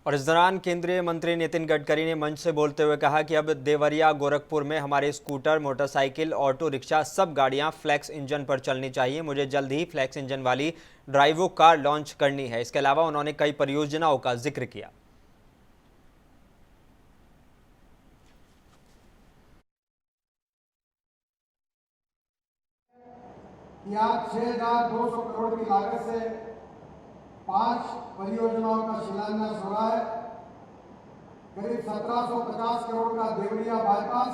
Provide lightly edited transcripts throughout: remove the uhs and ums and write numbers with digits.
और इस दौरान केंद्रीय मंत्री नितिन गडकरी ने मंच से बोलते हुए कहा कि अब देवरिया गोरखपुर में हमारे स्कूटर, मोटरसाइकिल, ऑटो रिक्शा सब गाड़ियां फ्लैक्स इंजन पर चलनी चाहिए। मुझे जल्द ही फ्लैक्स इंजन वाली ड्राइवो कार लॉन्च करनी है। इसके अलावा उन्होंने कई परियोजनाओं का जिक्र किया। आज 6,200 करोड़ की लागत से 5 परियोजनाओं का शिलान्यास हो रहा है। करीब 1750 करोड़ का देवरिया बाईपास,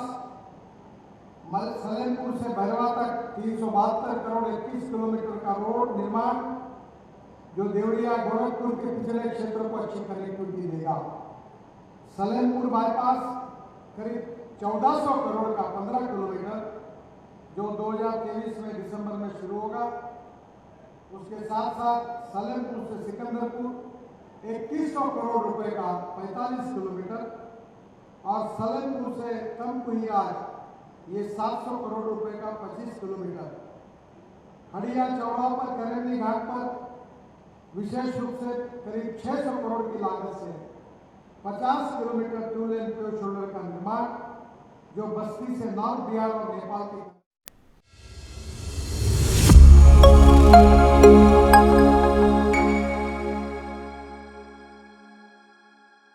सलेमपुर से भैरवा तक 372 करोड़ 21 किलोमीटर का रोड निर्माण, जो देवरिया गोरखपुर के पिछले क्षेत्रों को अच्छी कनेक्टिविटी देगा। सलेमपुर बाईपास करीब 1400 करोड़ का 15 किलोमीटर, जो 2023 में दिसंबर में शुरू होगा। उसके साथ साथ सलेमपुर से सिकंदरपुर 2100 करोड़ रुपए का 45 किलोमीटर, और सलेमपुर से तमकुहीराज ये 700 करोड़ रुपए का 25 किलोमीटर। हड़िया चौड़ा पर करेली घाट पर विशेष रूप से करीब 600 करोड़ की लागत से 50 किलोमीटर 2 लेन प्योर शोल्डर का निर्माण, जो बस्ती से नॉर्थ बिहार और नेपाल के